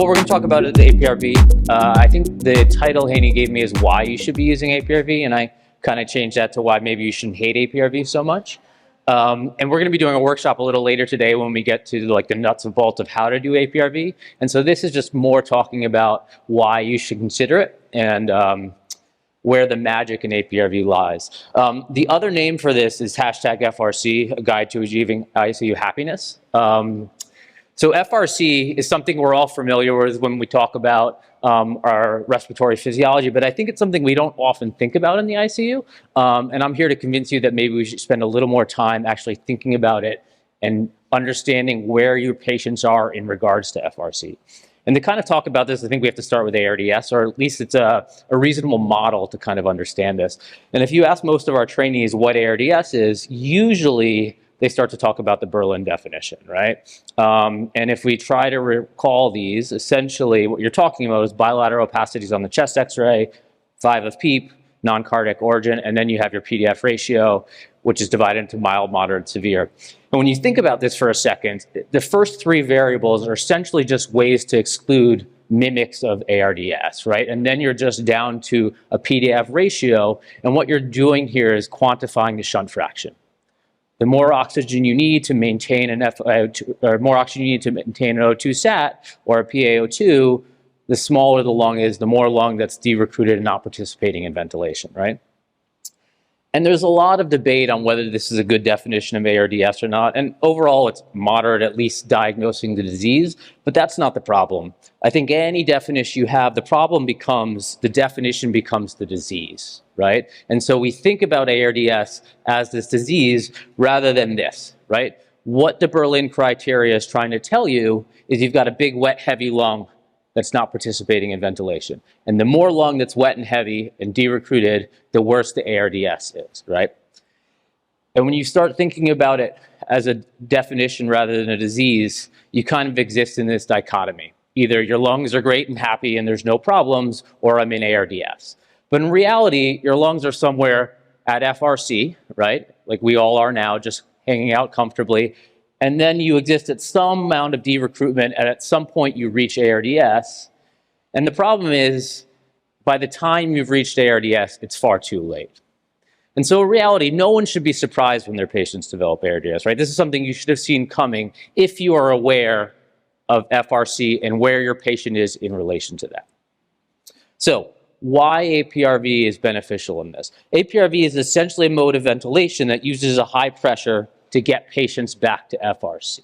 what we're going to talk about is the APRV. I think the title Haney gave me is why you should be using APRV, and I kind of changed that to why maybe you shouldn't hate APRV so much. And we're going to be doing a workshop a little later today when we get to like the nuts and bolts of how to do APRV. And so this is just more talking about why you should consider it and where the magic in APRV lies. The other name for this is #FRC, a guide to achieving ICU happiness. So FRC is something we're all familiar with when we talk about our respiratory physiology, but I think it's something we don't often think about in the ICU. And I'm here to convince you that maybe we should spend a little more time actually thinking about it and understanding where your patients are in regards to FRC. And to kind of talk about this, I think we have to start with ARDS, or at least it's a reasonable model to kind of understand this. And if you ask most of our trainees what ARDS is, usually they start to talk about the Berlin definition, right? And if we try to recall these, essentially what you're talking about is bilateral opacities on the chest x-ray, 5 of PEEP, non-cardiac origin, and then you have your PDF ratio, which is divided into mild, moderate, severe. And when you think about this for a second, the first 3 variables are essentially just ways to exclude mimics of ARDS, right? And then you're just down to a PDF ratio, and what you're doing here is quantifying the shunt fraction. The more oxygen you need to maintain an O2 sat or a PaO2, the smaller the lung is, the more lung that's de-recruited and not participating in ventilation, right? And there's a lot of debate on whether this is a good definition of ARDS or not. And overall, it's moderate, at least diagnosing the disease, but that's not the problem. I think any definition you have, the problem becomes, the definition becomes the disease, right? And so we think about ARDS as this disease rather than this, right? What the Berlin criteria is trying to tell you is you've got a big, wet, heavy lung that's not participating in ventilation. And the more lung that's wet and heavy and de-recruited, the worse the ARDS is, right? And when you start thinking about it as a definition rather than a disease, you kind of exist in this dichotomy. Either your lungs are great and happy and there's no problems, or I'm in ARDS. But in reality, your lungs are somewhere at FRC, right? Like we all are now, just hanging out comfortably. And then you exist at some amount of de-recruitment, and at some point you reach ARDS. And the problem is, by the time you've reached ARDS, it's far too late. And so in reality, no one should be surprised when their patients develop ARDS, right? This is something you should have seen coming if you are aware of FRC and where your patient is in relation to that. So why APRV is beneficial in this? APRV is essentially a mode of ventilation that uses a high pressure to get patients back to FRC.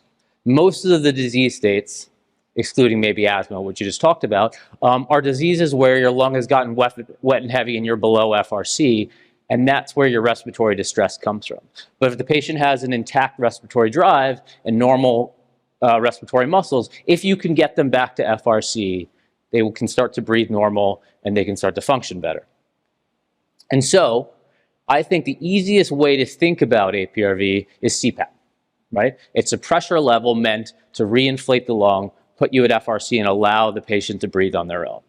Most of the disease states, excluding maybe asthma, which you just talked about, are diseases where your lung has gotten wet and heavy and you're below FRC, and that's where your respiratory distress comes from. But if the patient has an intact respiratory drive and normal respiratory muscles, if you can get them back to FRC, they can start to breathe normal and they can start to function better. And so, I think the easiest way to think about APRV is CPAP, right? It's a pressure level meant to reinflate the lung, put you at FRC, and allow the patient to breathe on their own.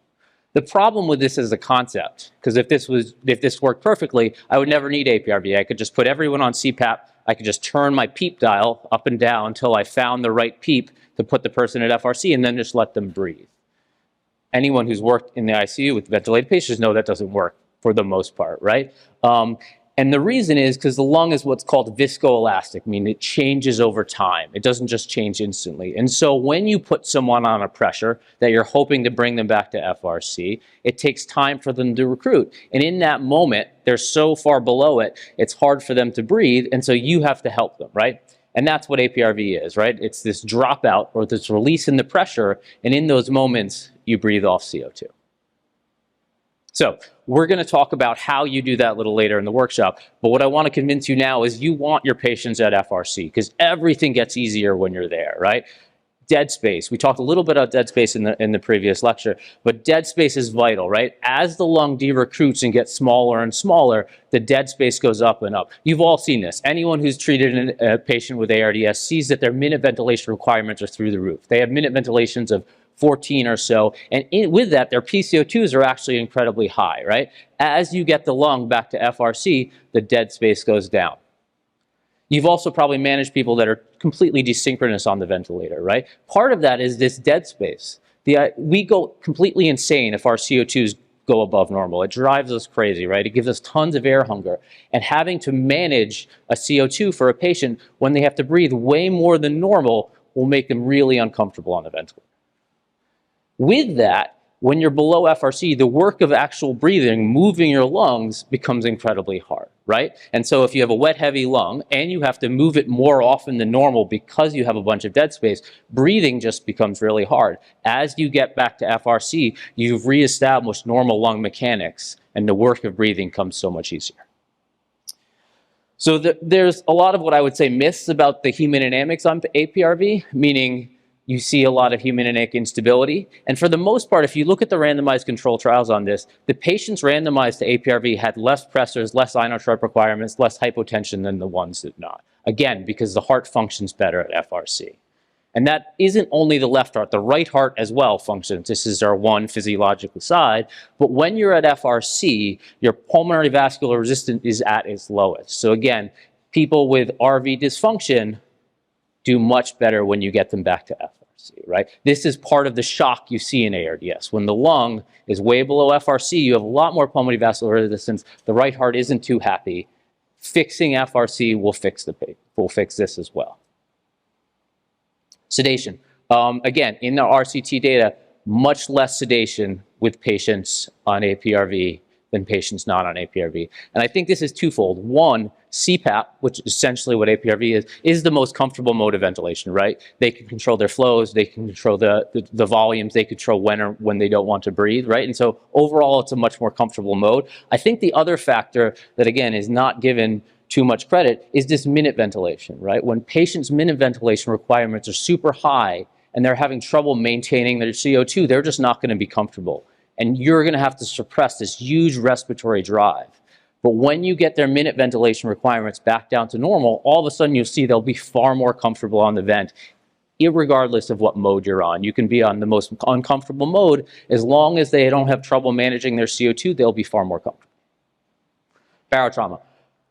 The problem with this is a concept, because if this worked perfectly, I would never need APRV. I could just put everyone on CPAP. I could just turn my PEEP dial up and down until I found the right PEEP to put the person at FRC, and then just let them breathe. Anyone who's worked in the ICU with ventilated patients know that doesn't work for the most part, right? And the reason is because the lung is what's called viscoelastic, meaning it changes over time. It doesn't just change instantly. And so when you put someone on a pressure that you're hoping to bring them back to FRC, it takes time for them to recruit. And in that moment, they're so far below it, it's hard for them to breathe, and so you have to help them, right? And that's what APRV is, right? It's this dropout or this release in the pressure, and in those moments, you breathe off CO2. So we're going to talk about how you do that a little later in the workshop, but what I want to convince you now is you want your patients at FRC because everything gets easier when you're there, right? Dead space. We talked a little bit about dead space in the previous lecture, but dead space is vital, right? As the lung de-recruits and gets smaller and smaller, the dead space goes up and up. You've all seen this. Anyone who's treated a patient with ARDS sees that their minute ventilation requirements are through the roof. They have minute ventilations of 14 or so, and with that, their PCO2s are actually incredibly high, right? As you get the lung back to FRC, the dead space goes down. You've also probably managed people that are completely desynchronous on the ventilator, right? Part of that is this dead space. We go completely insane if our CO2s go above normal. It drives us crazy, right? It gives us tons of air hunger. And having to manage a CO2 for a patient when they have to breathe way more than normal will make them really uncomfortable on the ventilator. With that, when you're below FRC, the work of actual breathing, moving your lungs, becomes incredibly hard, right? And so if you have a wet, heavy lung and you have to move it more often than normal because you have a bunch of dead space, breathing just becomes really hard. As you get back to FRC, you've reestablished normal lung mechanics and the work of breathing comes so much easier. So there's a lot of what I would say myths about the hemodynamics on APRV, meaning you see a lot of hemodynamic instability. And for the most part, if you look at the randomized control trials on this, the patients randomized to APRV had less pressors, less inotrope requirements, less hypotension than the ones that not. Again, because the heart functions better at FRC. And that isn't only the left heart, the right heart as well functions. This is our one physiological side. But when you're at FRC, your pulmonary vascular resistance is at its lowest. So again, people with RV dysfunction do much better when you get them back to FRC, right? This is part of the shock you see in ARDS. When the lung is way below FRC, you have a lot more pulmonary vascular resistance. The right heart isn't too happy. Fixing FRC will fix this as well. Sedation. Again, in the RCT data, much less sedation with patients on APRV than patients not on APRV. And I think this is twofold. One, CPAP, which is essentially what APRV is the most comfortable mode of ventilation, right? They can control their flows, they can control the volumes, they control when they don't want to breathe, right? And so overall, it's a much more comfortable mode. I think the other factor that, again, is not given too much credit is this minute ventilation, right? When patients' minute ventilation requirements are super high and they're having trouble maintaining their CO2, they're just not going to be comfortable. And you're going to have to suppress this huge respiratory drive. But when you get their minute ventilation requirements back down to normal, all of a sudden you'll see they'll be far more comfortable on the vent, irregardless of what mode you're on. You can be on the most uncomfortable mode. As long as they don't have trouble managing their CO2, they'll be far more comfortable. Barotrauma.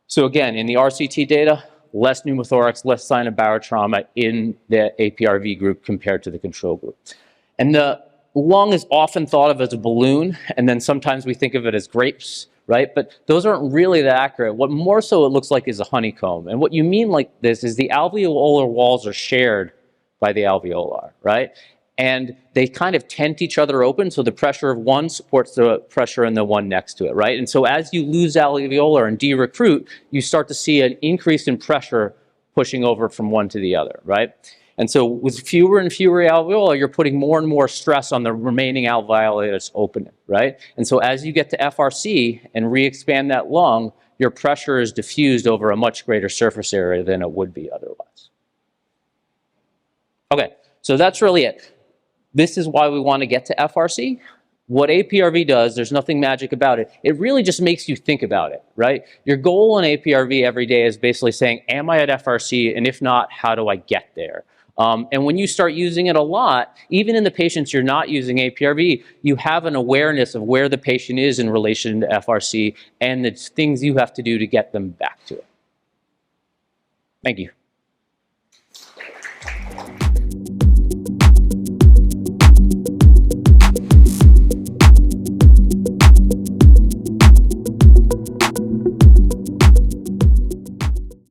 So again, in the RCT data, less pneumothorax, less sign of barotrauma in the APRV group compared to the control group. And the lung is often thought of as a balloon, and then sometimes we think of it as grapes, right? But those aren't really that accurate. What more so it looks like is a honeycomb. And what you mean like this is the alveolar walls are shared by the alveolar, right? And they kind of tent each other open, so the pressure of one supports the pressure in the one next to it, right? And so as you lose alveolar and de-recruit, you start to see an increase in pressure pushing over from one to the other, right? And so with fewer and fewer alveoli, you're putting more and more stress on the remaining alveoli that's open, right? And so as you get to FRC and re-expand that lung, your pressure is diffused over a much greater surface area than it would be otherwise. Okay, so that's really it. This is why we want to get to FRC. What APRV does, there's nothing magic about it. It really just makes you think about it, right? Your goal in APRV every day is basically saying, am I at FRC? And if not, how do I get there? And when you start using it a lot, even in the patients you're not using APRV, you have an awareness of where the patient is in relation to FRC and the things you have to do to get them back to it. Thank you.